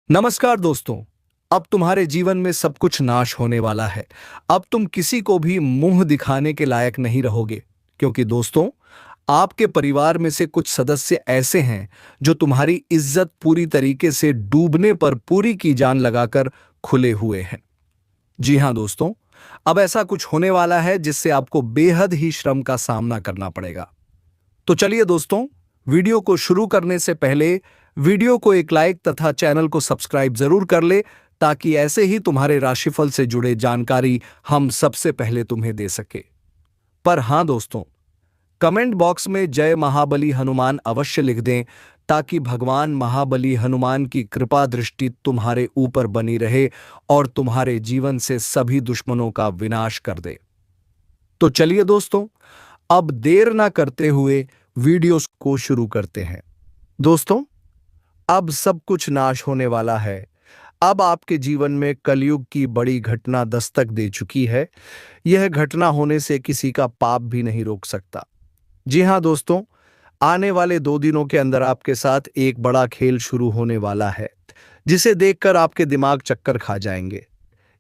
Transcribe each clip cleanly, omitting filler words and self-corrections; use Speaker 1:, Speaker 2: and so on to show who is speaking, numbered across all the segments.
Speaker 1: नमस्कार दोस्तों। अब तुम्हारे जीवन में सब कुछ नाश होने वाला है। अब तुम किसी को भी मुंह दिखाने के लायक नहीं रहोगे, क्योंकि दोस्तों, आपके परिवार में से कुछ सदस्य ऐसे हैं जो तुम्हारी इज्जत पूरी तरीके से डूबने पर पूरी की जान लगाकर खुले हुए हैं। जी हां दोस्तों, अब ऐसा कुछ होने वाला है जिससे आपको बेहद ही श्रम का सामना करना पड़ेगा। तो चलिए दोस्तों, वीडियो को शुरू करने से पहले वीडियो को एक लाइक तथा चैनल को सब्सक्राइब जरूर कर ले, ताकि ऐसे ही तुम्हारे राशिफल से जुड़े जानकारी हम सबसे पहले तुम्हें दे सके। पर हां दोस्तों, कमेंट बॉक्स में जय महाबली हनुमान अवश्य लिख दें, ताकि भगवान महाबली हनुमान की कृपा दृष्टि तुम्हारे ऊपर बनी रहे और तुम्हारे जीवन से सभी दुश्मनों का विनाश कर दे। तो चलिए दोस्तों, अब देर ना करते हुए वीडियो को शुरू करते हैं। दोस्तों, अब सब कुछ नाश होने वाला है। अब आपके जीवन में कलयुग की बड़ी घटना दस्तक दे चुकी है। यह घटना होने से किसी का पाप भी नहीं रोक सकता। जी हां दोस्तों, आने वाले 2 दिनों के अंदर आपके साथ एक बड़ा खेल शुरू होने वाला है, जिसे देखकर आपके दिमाग चक्कर खा जाएंगे।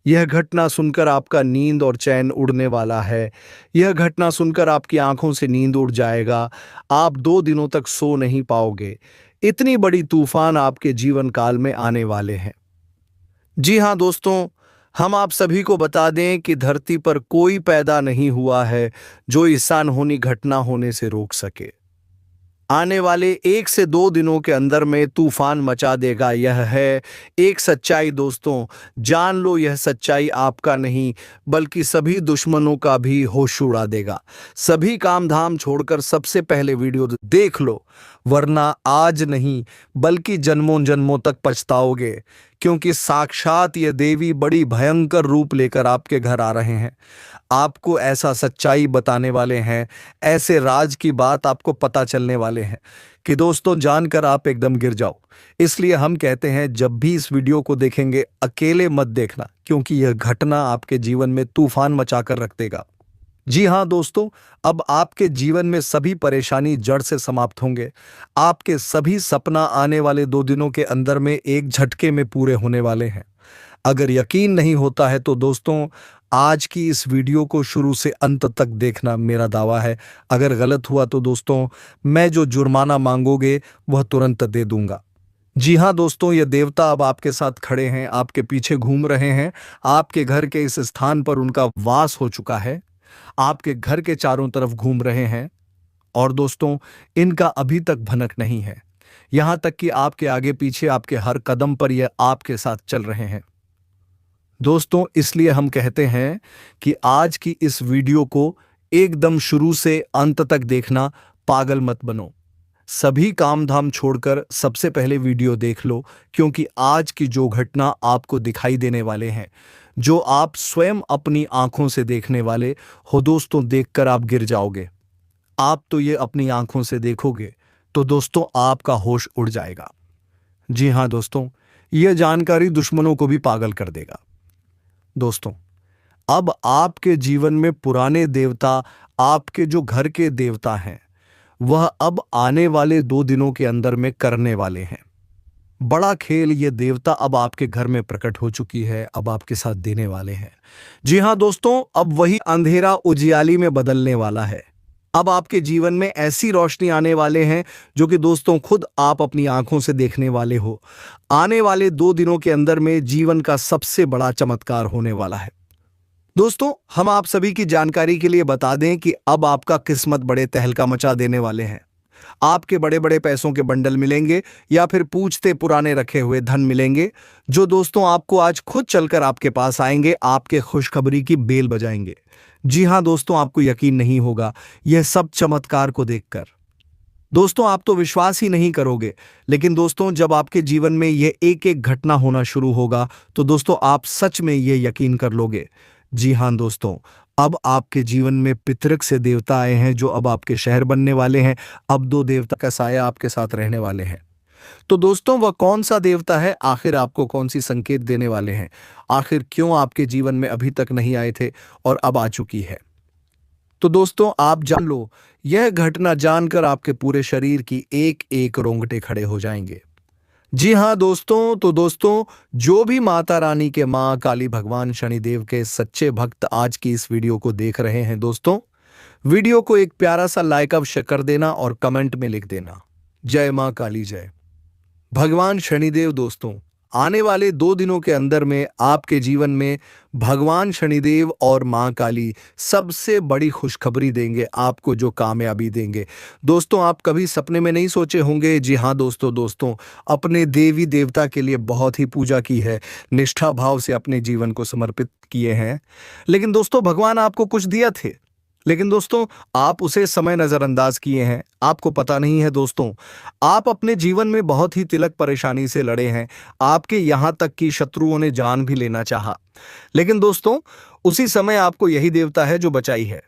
Speaker 1: यह घटना सुनकर आपका नींद और चैन उड़ने वाला है। यह घटना सुनकर आपकी आंखों से नींद उड़ जाएगा। आप 2 दिनों तक सो नहीं पाओगे। इतनी बड़ी तूफान आपके जीवन काल में आने वाले हैं। जी हां दोस्तों, हम आप सभी को बता दें कि धरती पर कोई पैदा नहीं हुआ है जो इस अनहोनी घटना होने से रोक सके। आने वाले 1 से 2 दिनों के अंदर में तूफान मचा देगा। यह है एक सच्चाई दोस्तों, जान लो। यह सच्चाई आपका नहीं बल्कि सभी दुश्मनों का भी होश उड़ा देगा। सभी काम धाम छोड़कर सबसे पहले वीडियो देख लो, वरना आज नहीं बल्कि जन्मों जन्मों तक पछताओगे, क्योंकि साक्षात ये देवी बड़ी भयंकर रूप लेकर आपके घर आ रहे हैं। आपको ऐसा सच्चाई बताने वाले हैं, ऐसे राज की बात आपको पता चलने वाले हैं कि दोस्तों, जानकर आप एकदम गिर जाओ। इसलिए हम कहते हैं, जब भी इस वीडियो को देखेंगे अकेले मत देखना, क्योंकि यह घटना आपके जीवन में तूफान मचाकर रख देगा। जी हां दोस्तों, अब आपके जीवन में सभी परेशानी जड़ से समाप्त होंगे। आपके सभी सपना आने वाले 2 दिनों के अंदर में एक झटके में पूरे होने वाले हैं। अगर यकीन नहीं होता है तो दोस्तों, आज की इस वीडियो को शुरू से अंत तक देखना मेरा दावा है। अगर गलत हुआ तो दोस्तों, मैं जो जुर्माना मांगोगे वह तुरंत दे दूंगा। जी हां दोस्तों, ये देवता अब आपके साथ खड़े हैं, आपके पीछे घूम रहे हैं। आपके घर के इस स्थान पर उनका वास हो चुका है। आपके घर के चारों तरफ घूम रहे हैं और दोस्तों, इनका अभी तक भनक नहीं है। यहां तक कि आपके आगे पीछे, आपके हर कदम पर यह आपके साथ चल रहे हैं। दोस्तों, इसलिए हम कहते हैं कि आज की इस वीडियो को एकदम शुरू से अंत तक देखना। पागल मत बनो। सभी काम धाम छोड़कर सबसे पहले वीडियो देख लो, क्योंकि आज की जो घटना आपको दिखाई देने वाले हैं, जो आप स्वयं अपनी आंखों से देखने वाले हो दोस्तों, देखकर आप गिर जाओगे। आप तो ये अपनी आंखों से देखोगे तो दोस्तों, आपका होश उड़ जाएगा। जी हां दोस्तों, यह जानकारी दुश्मनों को भी पागल कर देगा। दोस्तों, अब आपके जीवन में पुराने देवता, आपके जो घर के देवता हैं, वह अब आने वाले 2 दिनों के अंदर में करने वाले हैं बड़ा खेल। ये देवता अब आपके घर में प्रकट हो चुकी है, अब आपके साथ देने वाले हैं। जी हां दोस्तों, अब वही अंधेरा उजियाली में बदलने वाला है। अब आपके जीवन में ऐसी रोशनी आने वाले हैं जो कि दोस्तों, खुद आप अपनी आंखों से देखने वाले हो। आने वाले 2 दिनों के अंदर में जीवन का सबसे बड़ा चमत्कार होने वाला है। दोस्तों, हम आप सभी की जानकारी के लिए बता दें कि अब आपका किस्मत बड़े तहलका मचा देने वाले हैं। आपके बड़े बड़े पैसों के बंडल मिलेंगे, या फिर पूछते पुराने रखे हुए धन मिलेंगे, जो दोस्तों आपको आज खुद चलकर आपके पास आएंगे, आपके खुशखबरी की बेल बजाएंगे। जी हां दोस्तों, आपको यकीन नहीं होगा यह सब चमत्कार को देखकर। दोस्तों, आप तो विश्वास ही नहीं करोगे, लेकिन दोस्तों, जब आपके जीवन में यह एक एक घटना होना शुरू होगा तो दोस्तों, आप सच में यह यकीन कर लोगे। जी हां दोस्तों, अब आपके जीवन में पितृक से देवता आए हैं, जो अब आपके शहर बनने वाले हैं। अब 2 देवता का साया आपके साथ रहने वाले हैं। तो दोस्तों, वह कौन सा देवता है? आखिर आपको कौन सी संकेत देने वाले हैं? आखिर क्यों आपके जीवन में अभी तक नहीं आए थे और अब आ चुकी है? तो दोस्तों, आप जान लो, यह घटना जानकर आपके पूरे शरीर की एक एक रोंगटे खड़े हो जाएंगे। जी हाँ दोस्तों, तो दोस्तों जो भी माता रानी के माँ काली भगवान शनिदेव के सच्चे भक्त आज की इस वीडियो को देख रहे हैं दोस्तों, वीडियो को एक प्यारा सा लाइक अवश्य कर देना और कमेंट में लिख देना जय माँ काली जय। भगवान शनिदेव दोस्तों, आने वाले 2 दिनों के अंदर में आपके जीवन में भगवान शनिदेव और माँ काली सबसे बड़ी खुशखबरी देंगे, आपको जो कामयाबी देंगे। दोस्तों आप कभी सपने में नहीं सोचे होंगे, जी हाँ दोस्तों, अपने देवी देवता के लिए बहुत ही पूजा की है, निष्ठा भाव से अपने जीवन को समर्पित किए हैं, लेकिन दोस्तों भगवान आपको कुछ दिया थे, लेकिन दोस्तों आप उसे समय नजरअंदाज किए हैं। आपको पता नहीं है दोस्तों, आप अपने जीवन में बहुत ही तिलक परेशानी से लड़े हैं, आपके यहां तक कि शत्रुओं ने जान भी लेना चाहा, लेकिन दोस्तों उसी समय आपको यही देवता है जो बचाई है,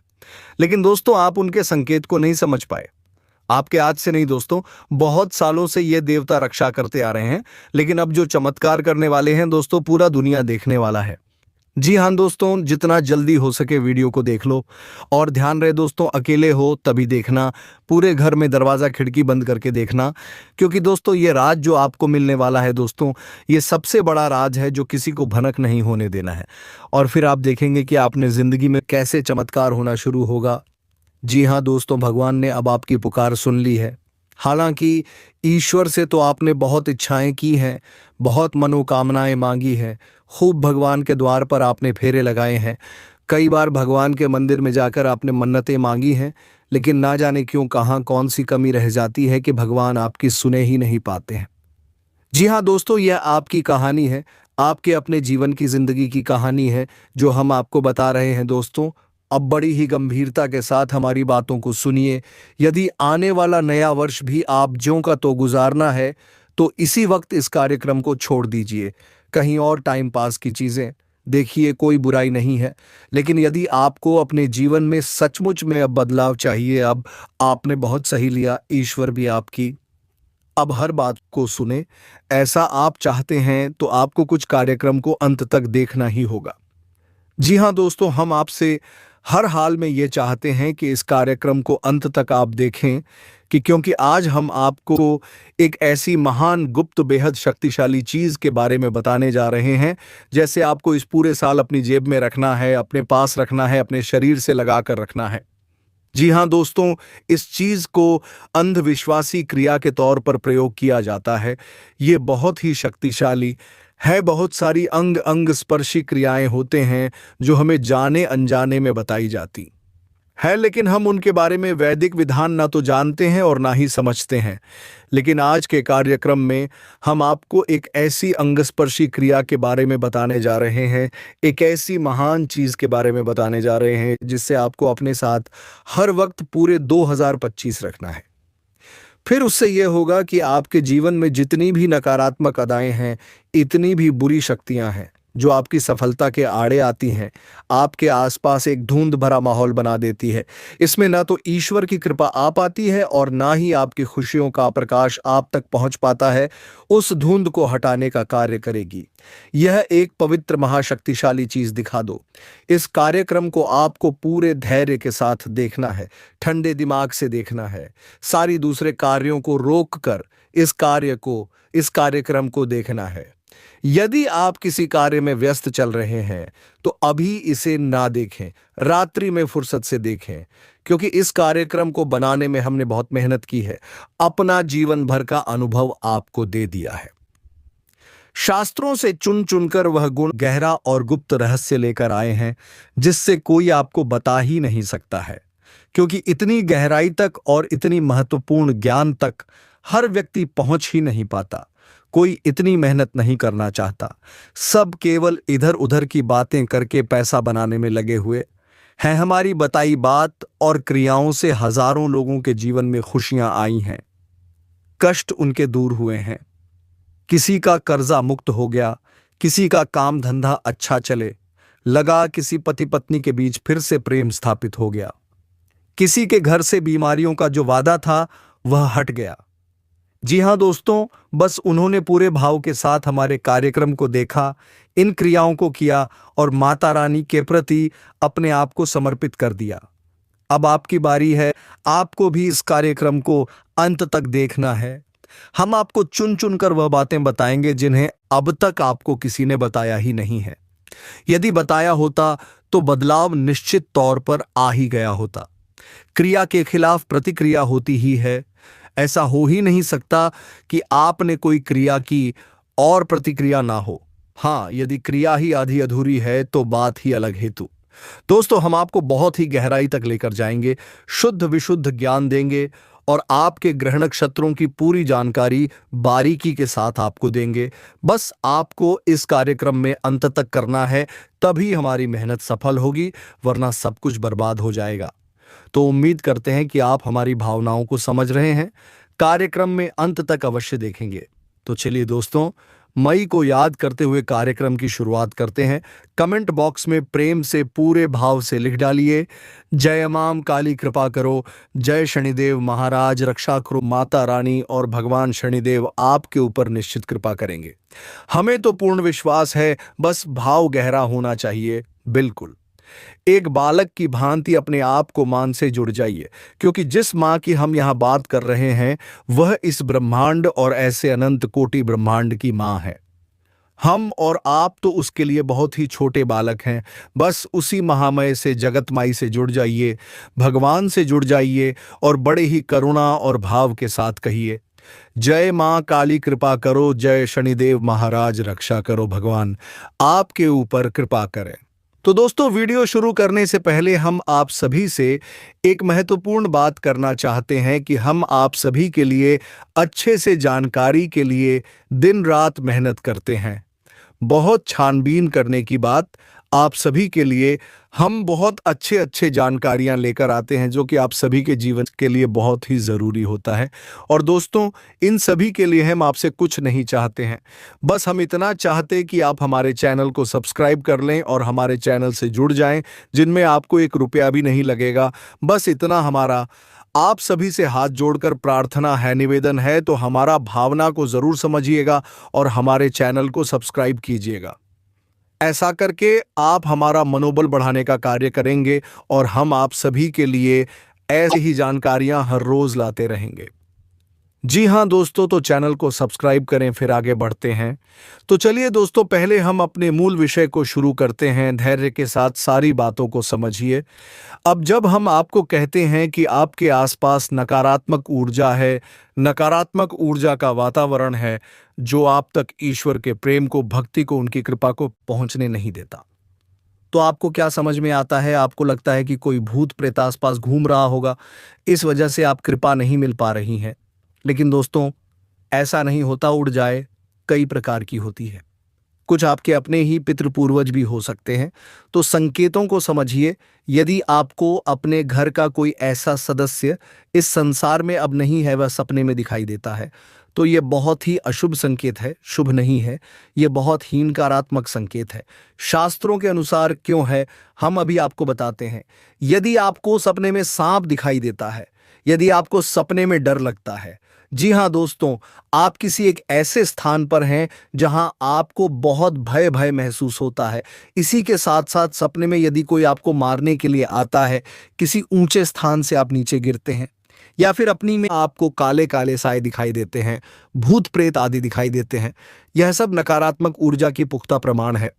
Speaker 1: लेकिन दोस्तों आप उनके संकेत को नहीं समझ पाए। आपके आज से नहीं दोस्तों, बहुत सालों से ये देवता रक्षा करते आ रहे हैं, लेकिन अब जो चमत्कार करने वाले हैं दोस्तों, पूरा दुनिया देखने वाला है। जी हाँ दोस्तों, जितना जल्दी हो सके वीडियो को देख लो, और ध्यान रहे दोस्तों अकेले हो तभी देखना, पूरे घर में दरवाज़ा खिड़की बंद करके देखना, क्योंकि दोस्तों ये राज जो आपको मिलने वाला है दोस्तों, ये सबसे बड़ा राज है जो किसी को भनक नहीं होने देना है, और फिर आप देखेंगे कि आपने ज़िंदगी में कैसे चमत्कार होना शुरू होगा। जी हाँ दोस्तों, भगवान ने अब आपकी पुकार सुन ली है। हालांकि ईश्वर से तो आपने बहुत इच्छाएं की हैं, बहुत मनोकामनाएं मांगी हैं, खूब भगवान के द्वार पर आपने फेरे लगाए हैं, कई बार भगवान के मंदिर में जाकर आपने मन्नतें मांगी हैं, लेकिन ना जाने क्यों कहाँ कौन सी कमी रह जाती है कि भगवान आपकी सुने ही नहीं पाते हैं। जी हाँ दोस्तों, यह आपकी कहानी है, आपके अपने जीवन की जिंदगी की कहानी है जो हम आपको बता रहे हैं दोस्तों। अब बड़ी ही गंभीरता के साथ हमारी बातों को सुनिए। यदि आने वाला नया वर्ष भी आप ज्यों का तो गुजारना है, तो इसी वक्त इस कार्यक्रम को छोड़ दीजिए, कहीं और टाइम पास की चीज़ें देखिए, कोई बुराई नहीं है, लेकिन यदि आपको अपने जीवन में सचमुच में अब बदलाव चाहिए, अब आपने बहुत सही लिया, ईश्वर भी आपकी अब हर बात को सुने, ऐसा आप चाहते हैं तो आपको कुछ कार्यक्रम को अंत तक देखना ही होगा। जी हाँ दोस्तों, हम आपसे हर हाल में ये चाहते हैं कि इस कार्यक्रम को अंत तक आप देखें, कि क्योंकि आज हम आपको एक ऐसी महान गुप्त बेहद शक्तिशाली चीज़ के बारे में बताने जा रहे हैं, जैसे आपको इस पूरे साल अपनी जेब में रखना है, अपने पास रखना है, अपने शरीर से लगा कर रखना है। जी हाँ दोस्तों, इस चीज को अंधविश्वासी क्रिया के तौर पर प्रयोग किया जाता है। ये बहुत ही शक्तिशाली है, बहुत सारी अंग अंग स्पर्शी क्रियाएं होते हैं जो हमें जाने अनजाने में बताई जाती है, लेकिन हम उनके बारे में वैदिक विधान ना तो जानते हैं और ना ही समझते हैं। लेकिन आज के कार्यक्रम में हम आपको एक ऐसी अंगस्पर्शी क्रिया के बारे में बताने जा रहे हैं, एक ऐसी महान चीज के बारे में बताने जा रहे हैं जिससे आपको अपने साथ हर वक्त पूरे 2025 रखना है। फिर उससे यह होगा कि आपके जीवन में जितनी भी नकारात्मक अदाएं हैं, इतनी भी बुरी शक्तियां हैं जो आपकी सफलता के आड़े आती हैं, आपके आसपास एक धुंध भरा माहौल बना देती है। इसमें ना तो ईश्वर की कृपा आ पाती है और ना ही आपकी खुशियों का प्रकाश आप तक पहुंच पाता है। उस धुंध को हटाने का कार्य करेगी यह एक पवित्र महाशक्तिशाली चीज। दिखा दो। इस कार्यक्रम को आपको पूरे धैर्य के साथ देखना है, ठंडे दिमाग से देखना है, सारी दूसरे कार्यों को रोक कर इस कार्यक्रम को देखना है। यदि आप किसी कार्य में व्यस्त चल रहे हैं तो अभी इसे ना देखें, रात्रि में फुर्सत से देखें, क्योंकि इस कार्यक्रम को बनाने में हमने बहुत मेहनत की है, अपना जीवन भर का अनुभव आपको दे दिया है। शास्त्रों से चुन चुनकर वह गुण, गहरा और गुप्त रहस्य लेकर आए हैं जिससे कोई आपको बता ही नहीं सकता है, क्योंकि इतनी गहराई तक और इतनी महत्वपूर्ण ज्ञान तक हर व्यक्ति पहुंच ही नहीं पाता। कोई इतनी मेहनत नहीं करना चाहता, सब केवल इधर उधर की बातें करके पैसा बनाने में लगे हुए हैं। हमारी बताई बात और क्रियाओं से हजारों लोगों के जीवन में खुशियां आई हैं, कष्ट उनके दूर हुए हैं, किसी का कर्जा मुक्त हो गया, किसी का काम धंधा अच्छा चले लगा, किसी पति पत्नी के बीच फिर से प्रेम स्थापित हो गया, किसी के घर से बीमारियों का जो वादा था वह हट गया। जी हाँ दोस्तों, बस उन्होंने पूरे भाव के साथ हमारे कार्यक्रम को देखा, इन क्रियाओं को किया और माता रानी के प्रति अपने आप को समर्पित कर दिया। अब आपकी बारी है, आपको भी इस कार्यक्रम को अंत तक देखना है। हम आपको चुन चुन कर वह बातें बताएंगे जिन्हें अब तक आपको किसी ने बताया ही नहीं है। यदि बताया होता तो बदलाव निश्चित तौर पर आ ही गया होता। क्रिया के खिलाफ प्रतिक्रिया होती ही है। ऐसा हो ही नहीं सकता कि आपने कोई क्रिया की और प्रतिक्रिया ना हो। हाँ, यदि क्रिया ही आधी अधूरी है तो बात ही अलग हेतु। दोस्तों, हम आपको बहुत ही गहराई तक लेकर जाएंगे, शुद्ध विशुद्ध ज्ञान देंगे और आपके ग्रह नक्षत्रों की पूरी जानकारी बारीकी के साथ आपको देंगे। बस आपको इस कार्यक्रम में अंत तक करना है, तभी हमारी मेहनत सफल होगी, वरना सब कुछ बर्बाद हो जाएगा। तो उम्मीद करते हैं कि आप हमारी भावनाओं को समझ रहे हैं। कार्यक्रम में अंत तक अवश्य देखेंगे। तो चलिए दोस्तों, मई को याद करते हुए कार्यक्रम की शुरुआत करते हैं। कमेंट बॉक्स में प्रेम से पूरे भाव से लिख डालिए, जय माम काली कृपा करो, जय शनिदेव महाराज रक्षा करो, माता रानी और भगवान शनिदेव आपके ऊपर निश्चित कृपा करेंगे। हमें तो पूर्ण विश्वास है, बस भाव गहरा होना चाहिए। बिल्कुल एक बालक की भांति अपने आप को मां से जुड़ जाइए, क्योंकि जिस मां की हम यहां बात कर रहे हैं वह इस ब्रह्मांड और ऐसे अनंत कोटि ब्रह्मांड की मां है। हम और आप तो उसके लिए बहुत ही छोटे बालक हैं। बस उसी महामय से, जगत माई से जुड़ जाइए, भगवान से जुड़ जाइए और बड़े ही करुणा और भाव के साथ कहिए, जय मां काली कृपा करो, जय शनिदेव महाराज रक्षा करो, भगवान आपके ऊपर कृपा करें। तो दोस्तों, वीडियो शुरू करने से पहले हम आप सभी से एक महत्वपूर्ण बात करना चाहते हैं कि हम आप सभी के लिए अच्छे से जानकारी के लिए दिन रात मेहनत करते हैं। बहुत छानबीन करने की बात, आप सभी के लिए हम बहुत अच्छे जानकारियां लेकर आते हैं जो कि आप सभी के जीवन के लिए बहुत ही ज़रूरी होता है। और दोस्तों, इन सभी के लिए हम आपसे कुछ नहीं चाहते हैं, बस हम इतना चाहते कि आप हमारे चैनल को सब्सक्राइब कर लें और हमारे चैनल से जुड़ जाएं, जिनमें आपको 1 रुपया भी नहीं लगेगा। बस इतना हमारा आप सभी से हाथ जोड़कर प्रार्थना है, निवेदन है। तो हमारा भावना को ज़रूर समझिएगा और हमारे चैनल को सब्सक्राइब कीजिएगा। ऐसा करके आप हमारा मनोबल बढ़ाने का कार्य करेंगे और हम आप सभी के लिए ऐसी ही जानकारियां हर रोज लाते रहेंगे। जी हाँ दोस्तों, तो चैनल को सब्सक्राइब करें, फिर आगे बढ़ते हैं। तो चलिए दोस्तों, पहले हम अपने मूल विषय को शुरू करते हैं। धैर्य के साथ सारी बातों को समझिए। अब जब हम आपको कहते हैं कि आपके आसपास नकारात्मक ऊर्जा है, नकारात्मक ऊर्जा का वातावरण है जो आप तक ईश्वर के प्रेम को, भक्ति को, उनकी कृपा को पहुंचने नहीं देता, तो आपको क्या समझ में आता है? आपको लगता है कि कोई भूत प्रेत आसपास घूम रहा होगा, इस वजह से आप कृपा नहीं मिल पा रही है। लेकिन दोस्तों, ऐसा नहीं होता। ऊर्जाएं कई प्रकार की होती है, कुछ आपके अपने ही पितृ पूर्वज भी हो सकते हैं। तो संकेतों को समझिए। यदि आपको अपने घर का कोई ऐसा सदस्य इस संसार में अब नहीं है, वह सपने में दिखाई देता है, तो यह बहुत ही अशुभ संकेत है, शुभ नहीं है। यह बहुत ही नकारात्मक संकेत है। शास्त्रों के अनुसार क्यों है, हम अभी आपको बताते हैं। यदि आपको सपने में सांप दिखाई देता है, यदि आपको सपने में डर लगता है, जी हाँ दोस्तों, आप किसी एक ऐसे स्थान पर हैं जहां आपको बहुत भय महसूस होता है। इसी के साथ साथ सपने में यदि कोई आपको मारने के लिए आता है, किसी ऊंचे स्थान से आप नीचे गिरते हैं, या फिर अपनी में आपको काले काले साए दिखाई देते हैं, भूत प्रेत आदि दिखाई देते हैं, यह सब नकारात्मक ऊर्जा की पुख्ता प्रमाण है।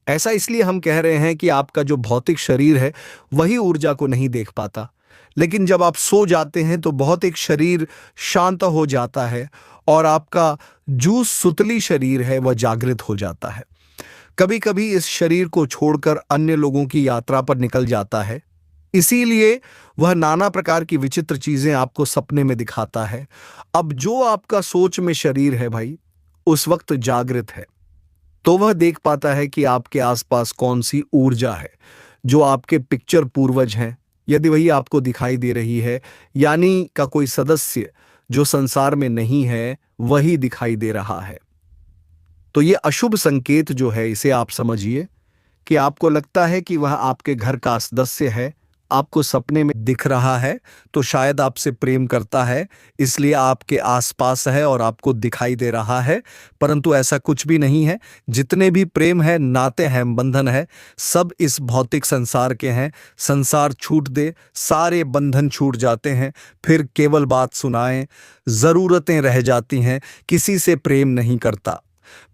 Speaker 1: ऐसा इसलिए हम कह रहे हैं कि आपका जो भौतिक शरीर है वही ऊर्जा को नहीं देख पाता, लेकिन जब आप सो जाते हैं तो भौतिक शरीर शांत हो जाता है और आपका जो सुतली शरीर है वह जागृत हो जाता है। कभी कभी इस शरीर को छोड़कर अन्य लोगों की यात्रा पर निकल जाता है, इसीलिए वह नाना प्रकार की विचित्र चीजें आपको सपने में दिखाता है। अब जो आपका सोच में शरीर है भाई, उस वक्त जागृत है, तो वह देख पाता है कि आपके आसपास कौन सी ऊर्जा है। जो आपके पिक्चर पूर्वज हैं, यदि वही आपको दिखाई दे रही है, यानी का कोई सदस्य जो संसार में नहीं है वही दिखाई दे रहा है, तो ये अशुभ संकेत जो है, इसे आप समझिए कि आपको लगता है कि वह आपके घर का सदस्य है, आपको सपने में दिख रहा है तो शायद आपसे प्रेम करता है, इसलिए आपके आसपास है और आपको दिखाई दे रहा है, परंतु ऐसा कुछ भी नहीं है। जितने भी प्रेम है, नाते हैं, बंधन है, सब इस भौतिक संसार के हैं। संसार छूट दे, सारे बंधन छूट जाते हैं, फिर केवल बात सुनाएं, जरूरतें रह जाती हैं, किसी से प्रेम नहीं करता।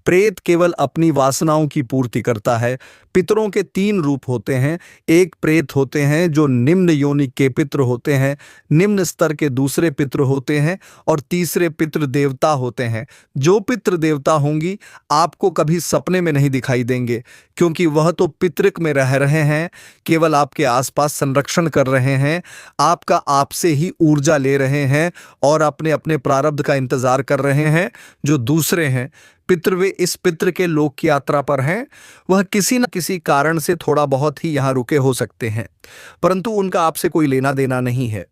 Speaker 1: प्रेत केवल अपनी वासनाओं की पूर्ति करता है। पितरों के 3 रूप होते हैं। एक प्रेत होते हैं जो निम्न योनि के पितृ होते हैं, निम्न स्तर के दूसरे पितृ होते हैं, और तीसरे पितृ देवता होते हैं। जो पितृ देवता होंगी आपको कभी सपने में नहीं दिखाई देंगे, क्योंकि वह तो पितृक में रह रहे हैं, केवल आपके आसपास संरक्षण कर रहे हैं, आपका आपसे ही ऊर्जा ले रहे हैं और अपने अपने प्रारब्ध का इंतजार कर रहे हैं। जो दूसरे हैं पितृ, वे इस पितृ के लोक की यात्रा पर हैं। वह किसी न किसी कारण से थोड़ा बहुत ही यहाँ रुके हो सकते हैं, परंतु उनका आपसे कोई लेना देना नहीं है,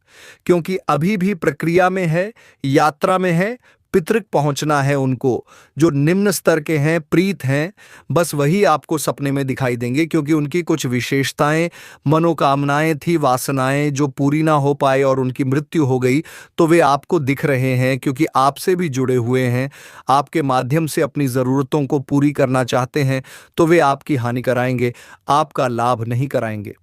Speaker 1: क्योंकि अभी भी प्रक्रिया में है, यात्रा में है। पितृक पहुंचना है उनको। जो निम्न स्तर के हैं, प्रीत हैं, बस वही आपको सपने में दिखाई देंगे, क्योंकि उनकी कुछ विशेषताएं, मनोकामनाएं थी, वासनाएं जो पूरी ना हो पाए और उनकी मृत्यु हो गई, तो वे आपको दिख रहे हैं, क्योंकि आपसे भी जुड़े हुए हैं, आपके माध्यम से अपनी ज़रूरतों को पूरी करना चाहते हैं, तो वे आपकी हानि कराएंगे, आपका लाभ नहीं कराएंगे।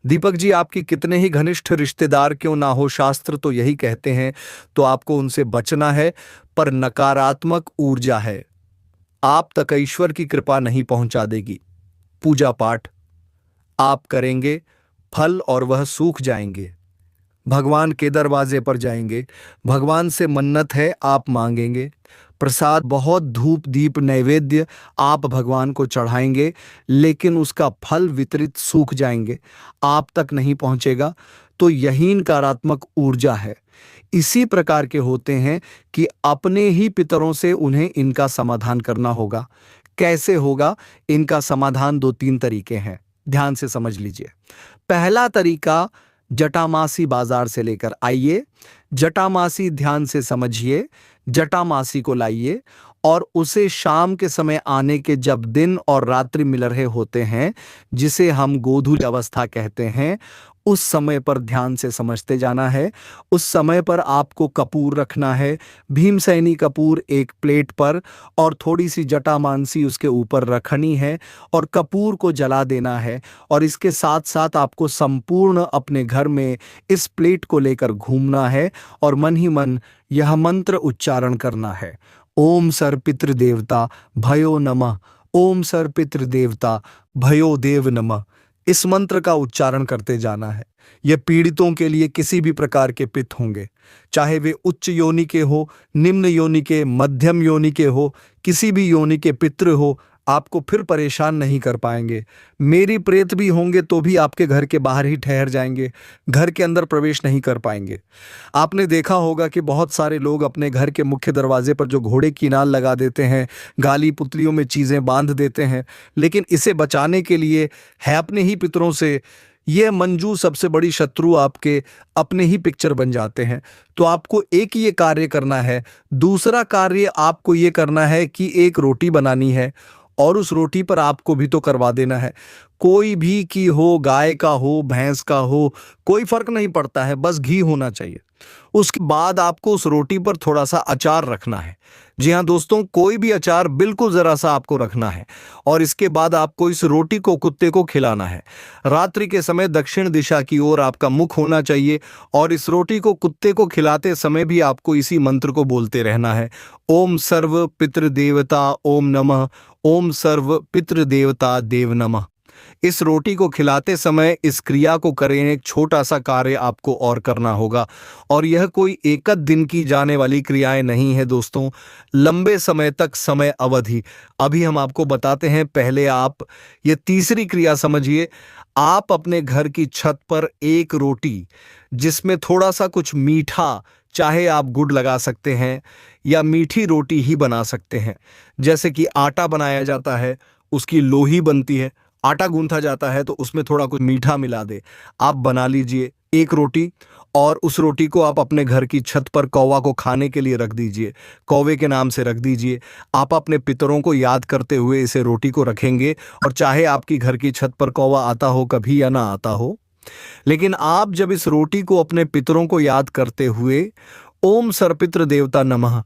Speaker 1: दीपक जी, आपकी कितने ही घनिष्ठ रिश्तेदार क्यों ना हो, शास्त्र तो यही कहते हैं, तो आपको उनसे बचना है। पर नकारात्मक ऊर्जा है, आप तक ईश्वर की कृपा नहीं पहुंचा देगी। पूजा पाठ आप करेंगे, फल और वह सूख जाएंगे। भगवान के दरवाजे पर जाएंगे, भगवान से मन्नत है, आप मांगेंगे। प्रसाद, बहुत धूप दीप नैवेद्य आप भगवान को चढ़ाएंगे, लेकिन उसका फल वितरित सूख जाएंगे, आप तक नहीं पहुंचेगा। तो यही नकारात्मक ऊर्जा है। इसी प्रकार के होते हैं कि अपने ही पितरों से उन्हें इनका समाधान करना होगा। कैसे होगा? इनका समाधान 2-3 तरीके हैं, ध्यान से समझ लीजिए। पहला तरीका, जटामासी बाजार से लेकर आइए, जटामासी ध्यान से समझिए, जटामासी को लाइए और उसे शाम के समय आने के, जब दिन और रात्रि मिल रहे होते हैं, जिसे हम गोधूली अवस्था कहते हैं, उस समय पर ध्यान से समझते जाना है। उस समय पर आपको कपूर रखना है, भीमसेनी कपूर एक प्लेट पर, और थोड़ी सी जटामांसी उसके ऊपर रखनी है और कपूर को जला देना है। और इसके साथ साथ आपको संपूर्ण अपने घर में इस प्लेट को लेकर घूमना है और मन ही मन यह मंत्र उच्चारण करना है, ओम सर पितृ देवता भयो नमः, ओम सर पितृ देवता भयो देव नमः। इस मंत्र का उच्चारण करते जाना है। यह पीड़ितों के लिए किसी भी प्रकार के पित्त होंगे, चाहे वे उच्च योनि के हो, निम्न योनि के, मध्यम योनि के हो, किसी भी योनि के पितृ हो, आपको फिर परेशान नहीं कर पाएंगे। मेरी प्रेत भी होंगे तो भी आपके घर के बाहर ही ठहर जाएंगे, घर के अंदर प्रवेश नहीं कर पाएंगे। आपने देखा होगा कि बहुत सारे लोग अपने घर के मुख्य दरवाजे पर जो घोड़े की नाल लगा देते हैं, गाली पुतलियों में चीज़ें बांध देते हैं, लेकिन इसे बचाने के लिए है अपने ही पितरों से। यह मंजू सबसे बड़ी शत्रु आपके अपने ही पिक्चर बन जाते हैं। तो आपको एक ये कार्य करना है। दूसरा कार्य आपको ये करना है कि एक रोटी बनानी है और उस रोटी पर आपको भी तो करवा देना है। कोई भी की हो, गाय का हो, भैंस का हो, कोई फर्क नहीं पड़ता है, बस घी होना चाहिए। उसके बाद आपको उस रोटी पर थोड़ा सा अचार रखना है। जी हाँ दोस्तों, कोई भी अचार, बिल्कुल जरा सा आपको रखना है। और इसके बाद आपको इस रोटी को कुत्ते को खिलाना है। रात्रि के समय दक्षिण दिशा की ओर आपका मुख होना चाहिए और इस रोटी को कुत्ते को खिलाते समय भी आपको इसी मंत्र को बोलते रहना है, ओम सर्व पितृदेवता ओम नमः, ओम सर्व पितृदेवता देव नमः। इस रोटी को खिलाते समय इस क्रिया को करें। एक छोटा सा कार्य आपको और करना होगा, और यह कोई एक दिन की जाने वाली क्रियाएं नहीं है दोस्तों, लंबे समय तक समय अवधि। अभी हम आपको बताते हैं, पहले आप ये तीसरी क्रिया समझिए। आप अपने घर की छत पर एक रोटी जिसमें थोड़ा सा कुछ मीठा, चाहे आप गुड़ लगा सकते हैं या मीठी रोटी ही बना सकते हैं, जैसे कि आटा बनाया जाता है, उसकी लोही बनती है, आटा गूंथा जाता है तो उसमें थोड़ा कुछ मीठा मिला दे, आप बना लीजिए एक रोटी। और उस रोटी को आप अपने घर की छत पर कौवा को खाने के लिए रख दीजिए, कौवे के नाम से रख दीजिए। आप अपने पितरों को याद करते हुए इसे रोटी को रखेंगे, और चाहे आपकी घर की छत पर कौवा आता हो कभी या ना आता हो, लेकिन आप जब इस रोटी को अपने पितरों को याद करते हुए ओम सर्वपितृ देवता नमः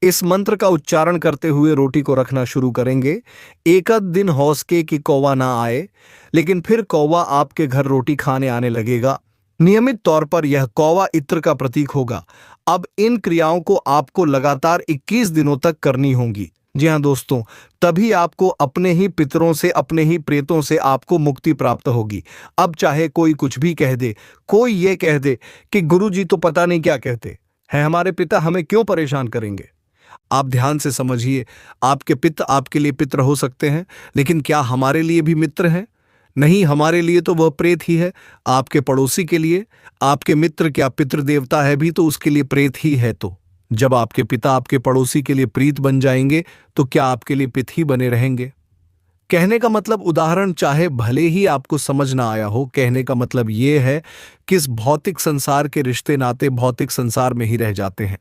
Speaker 1: इस मंत्र का उच्चारण करते हुए रोटी को रखना शुरू करेंगे, एक आध दिन हौसके कि कौवा ना आए, लेकिन फिर कौवा आपके घर रोटी खाने आने लगेगा। नियमित तौर पर यह कौवा इत्र का प्रतीक होगा। अब इन क्रियाओं को आपको लगातार 21 दिनों तक करनी होंगी। जी हाँ दोस्तों, तभी आपको अपने ही पितरों से, अपने ही प्रेतों से आपको मुक्ति प्राप्त होगी। अब चाहे कोई कुछ भी कह दे, कोई ये कह दे कि गुरुजी तो पता नहीं क्या कहते हैं, हमारे पिता हमें क्यों परेशान करेंगे। आप ध्यान से समझिए, आपके पिता आपके लिए पितर हो सकते हैं, लेकिन क्या हमारे लिए भी मित्र हैं? नहीं, हमारे लिए तो वह प्रेत ही है। आपके पड़ोसी के लिए आपके मित्र क्या पितृ देवता है भी तो उसके लिए प्रेत ही है। तो जब आपके पिता आपके पड़ोसी के लिए प्रीत बन जाएंगे तो क्या आपके लिए पित ही बने रहेंगे? कहने का मतलब, उदाहरण चाहे भले ही आपको समझ ना आया हो, कहने का मतलब यह है कि इस भौतिक संसार के रिश्ते नाते भौतिक संसार में ही रह जाते हैं।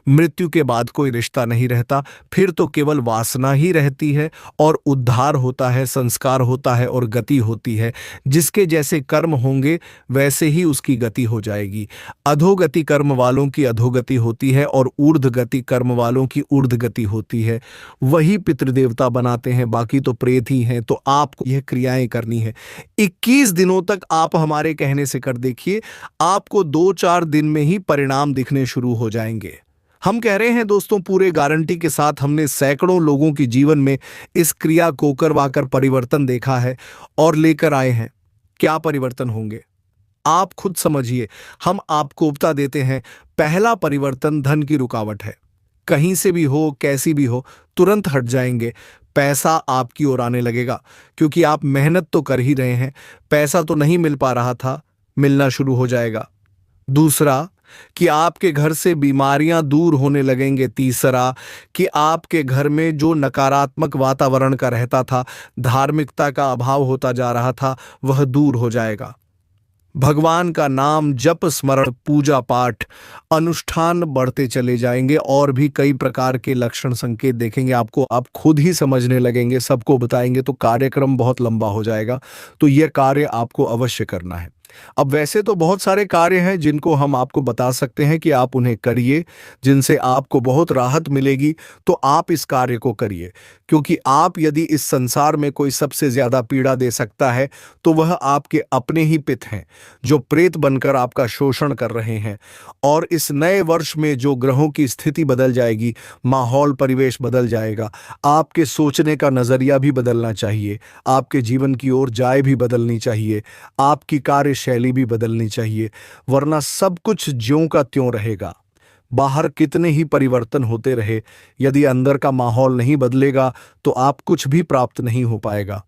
Speaker 1: मृत्यु के बाद कोई रिश्ता नहीं रहता, फिर तो केवल वासना ही रहती है और उद्धार होता है, संस्कार होता है और गति होती है। जिसके जैसे कर्म होंगे वैसे ही उसकी गति हो जाएगी। अधोगति कर्म वालों की अधोगति होती है और ऊर्ध्व गति कर्म वालों की ऊर्ध्व गति होती है। वही पितृदेवता बनाते हैं, बाकी तो प्रेत ही हैं। तो आपको यह क्रियाएं करनी है। 21 दिनों तक आप हमारे कहने से कर देखिए, आपको 2-4 दिन में ही परिणाम दिखने शुरू हो जाएंगे। हम कह रहे हैं दोस्तों, पूरे गारंटी के साथ, हमने सैकड़ों लोगों के जीवन में इस क्रिया को करवाकर परिवर्तन देखा है और लेकर आए हैं। क्या परिवर्तन होंगे आप खुद समझिए। हम आपको उपता देते हैं, पहला परिवर्तन धन की रुकावट है। कहीं से भी हो, कैसी भी हो, तुरंत हट जाएंगे। पैसा आपकी ओर आने लगेगा, क्योंकि आप मेहनत तो कर ही रहे हैं। पैसा तो नहीं मिल पा रहा था, मिलना शुरू हो जाएगा। दूसरा कि आपके घर से बीमारियां दूर होने लगेंगे। तीसरा कि आपके घर में जो नकारात्मक वातावरण का रहता था, धार्मिकता का अभाव होता जा रहा था, वह दूर हो जाएगा। भगवान का नाम जप, स्मरण, पूजा पाठ, अनुष्ठान बढ़ते चले जाएंगे और भी कई प्रकार के लक्षण संकेत देखेंगे आपको। आप खुद ही समझने लगेंगे, सबको बताएंगे तो कार्यक्रम बहुत लंबा हो जाएगा। तो यह कार्य आपको अवश्य करना है। अब वैसे तो बहुत सारे कार्य हैं जिनको हम आपको बता सकते हैं कि आप उन्हें करिए, जिनसे आपको बहुत राहत मिलेगी। तो आप इस कार्य को करिए, क्योंकि आप यदि इस संसार में कोई सबसे ज्यादा पीड़ा दे सकता है तो वह आपके अपने ही पित हैं, जो प्रेत बनकर आपका शोषण कर रहे हैं। और इस नए वर्ष में जो ग्रहों की स्थिति बदल जाएगी, माहौल परिवेश बदल जाएगा, आपके सोचने का नजरिया भी बदलना चाहिए, आपके जीवन की ओर जाए भी बदलनी चाहिए, आपकी कार्यशैली भी बदलनी चाहिए, वरना सब कुछ ज्यों का त्यों रहेगा। बाहर कितने ही परिवर्तन होते रहे, यदि अंदर का माहौल नहीं बदलेगा तो आप कुछ भी प्राप्त नहीं हो पाएगा।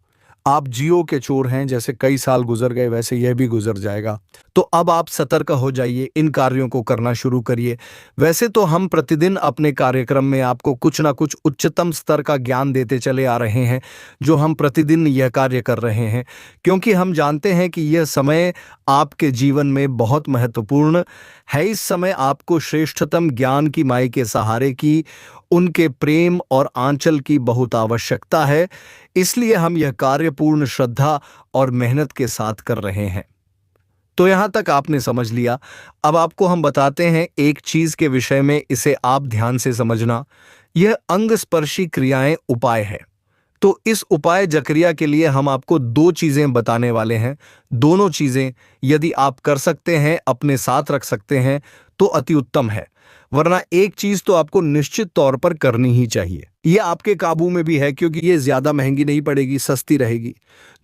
Speaker 1: आप जियो के चोर हैं, जैसे कई साल गुजर गए वैसे यह भी गुजर जाएगा। तो अब आप सतर्क हो जाइए, इन कार्यों को करना शुरू करिए। वैसे तो हम प्रतिदिन अपने कार्यक्रम में आपको कुछ ना कुछ उच्चतम स्तर का ज्ञान देते चले आ रहे हैं, जो हम प्रतिदिन यह कार्य कर रहे हैं, क्योंकि हम जानते हैं कि यह समय आपके जीवन में बहुत महत्वपूर्ण है। इस समय आपको श्रेष्ठतम ज्ञान की माई के सहारे की, उनके प्रेम और आंचल की बहुत आवश्यकता है। इसलिए हम यह कार्य पूर्ण श्रद्धा और मेहनत के साथ कर रहे हैं। तो यहां तक आपने समझ लिया। अब आपको हम बताते हैं एक चीज के विषय में, इसे आप ध्यान से समझना। यह अंग स्पर्शी क्रियाएं उपाय है। तो इस उपाय जक्रिया के लिए हम आपको 2 चीजें बताने वाले हैं। दोनों चीजें यदि आप कर सकते हैं, अपने साथ रख सकते हैं तो अति उत्तम है, वरना एक चीज तो आपको निश्चित तौर पर करनी ही चाहिए। यह आपके काबू में भी है, क्योंकि यह ज्यादा महंगी नहीं पड़ेगी, सस्ती रहेगी।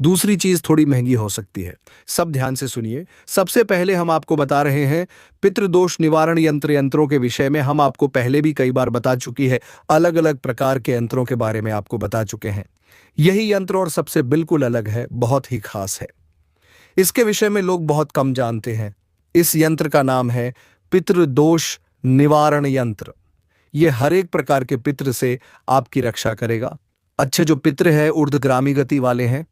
Speaker 1: दूसरी चीज थोड़ी महंगी हो सकती है। सब ध्यान से सुनिए। सबसे पहले हम आपको बता रहे हैं पितृदोष निवारण यंत्रों के विषय में। हम आपको पहले भी कई बार बता चुकी है, अलग अलग प्रकार के यंत्रों के बारे में आपको बता चुके हैं। यही यंत्र और सबसे बिल्कुल अलग है, बहुत ही खास है। इसके विषय में लोग बहुत कम जानते हैं। इस यंत्र का नाम है पितृदोष निवारण यंत्र। यह हर एक प्रकार के पितृ से आपकी रक्षा करेगा। अच्छे जो पितृ है, ऊर्ध्वगामी गति वाले हैं,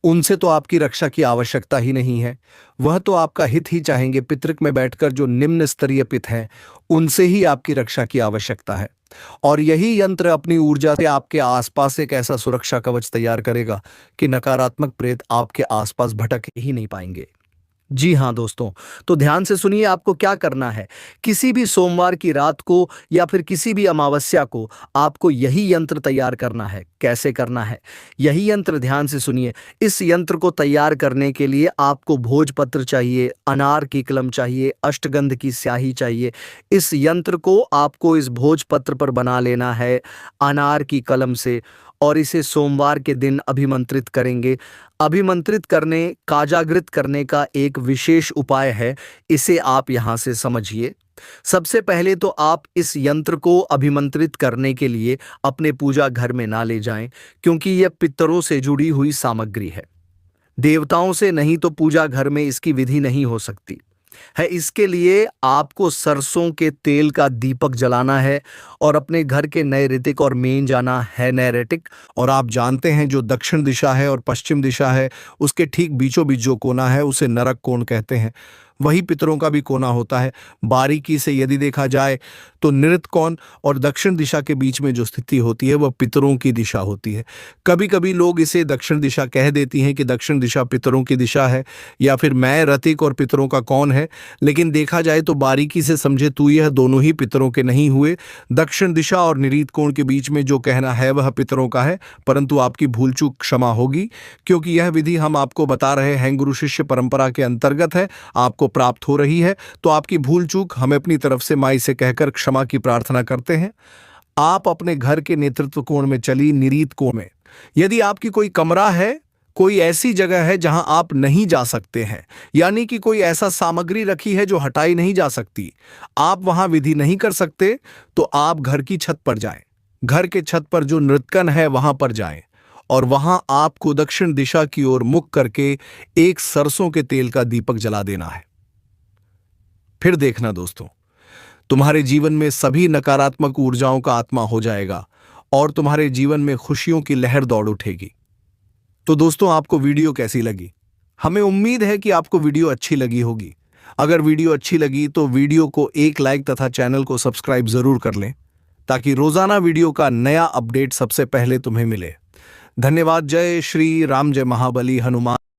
Speaker 1: उनसे तो आपकी रक्षा की आवश्यकता ही नहीं है। वह तो आपका हित ही चाहेंगे। पितृक में बैठकर जो निम्न स्तरीय पित हैं, उनसे ही आपकी रक्षा की आवश्यकता है। और यही यंत्र अपनी ऊर्जा से आपके आसपास एक ऐसा सुरक्षा कवच तैयार करेगा कि नकारात्मक प्रेत आपके आसपास भटक ही नहीं पाएंगे। जी हाँ दोस्तों, तो ध्यान से सुनिए आपको क्या करना है। किसी भी सोमवार की रात को या फिर किसी भी अमावस्या को आपको यही यंत्र तैयार करना है। कैसे करना है? यही यंत्र ध्यान से सुनिए। इस यंत्र को तैयार करने के लिए आपको भोजपत्र चाहिए, अनार की कलम चाहिए, अष्टगंध की स्याही चाहिए। इस यंत्र को आपको इस भोजपत्र पर बना लेना है अनार की कलम से और इसे सोमवार के दिन अभिमंत्रित करेंगे। अभिमंत्रित करने, काजागृत करने का एक विशेष उपाय है, इसे आप यहाँ से समझिए। सबसे पहले तो आप इस यंत्र को अभिमंत्रित करने के लिए अपने पूजा घर में ना ले जाएं, क्योंकि यह पितरों से जुड़ी हुई सामग्री है। देवताओं से नहीं तो पूजा घर में इसकी विधि नहीं हो सकती है। इसके लिए आपको सरसों के तेल का दीपक जलाना है और अपने घर के नए ऋतिक और मेन जाना है नैरेटिक। और आप जानते हैं जो दक्षिण दिशा है और पश्चिम दिशा है, उसके ठीक बीचों बीच जो कोना है उसे नरक कोण कहते हैं। वही पितरों का भी कोना होता है। बारीकी से यदि देखा जाए तो नृत कोण और दक्षिण दिशा के बीच में जो स्थिति होती है वह पितरों की दिशा होती है। कभी कभी लोग इसे दक्षिण दिशा कह देती हैं कि दक्षिण दिशा पितरों की दिशा है या फिर मैं रतिक और पितरों का कौन है, लेकिन देखा जाए तो बारीकी से समझे तो यह दोनों ही पितरों के नहीं हुए। दक्षिण दिशा और निरीत कोण के बीच में जो कहना है वह पितरों का है, परंतु आपकी भूल चूक क्षमा होगी, क्योंकि यह विधि हम आपको बता रहे हैं गुरु शिष्य परंपरा के अंतर्गत है, आपको प्राप्त हो रही है। तो आपकी भूल चूक हमें अपनी तरफ से माई से कहकर क्षमा की प्रार्थना करते हैं। आप अपने घर के नेतृत्व कोण में चली निरीत कोण में। यदि आपकी कोई कमरा है, कोई ऐसी जगह है जहां आप नहीं जा सकते हैं, यानी कि कोई ऐसा सामग्री रखी है जो हटाई नहीं जा सकती, आप वहां विधि नहीं कर सकते, तो आप घर की छत पर जाएं। घर के छत पर जो नृत्यकन है वहां पर जाएं और वहां आपको दक्षिण दिशा की ओर मुख करके एक सरसों के तेल का दीपक जला देना है। फिर देखना दोस्तों, तुम्हारे जीवन में सभी नकारात्मक ऊर्जाओं का आत्मा हो जाएगा और तुम्हारे जीवन में खुशियों की लहर दौड़ उठेगी। तो दोस्तों, आपको वीडियो कैसी लगी? हमें उम्मीद है कि आपको वीडियो अच्छी लगी होगी। अगर वीडियो अच्छी लगी तो वीडियो को एक लाइक तथा चैनल को सब्सक्राइब जरूर कर लें, ताकि रोजाना वीडियो का नया अपडेट सबसे पहले तुम्हें मिले। धन्यवाद। जय श्री राम, जय महाबली हनुमान।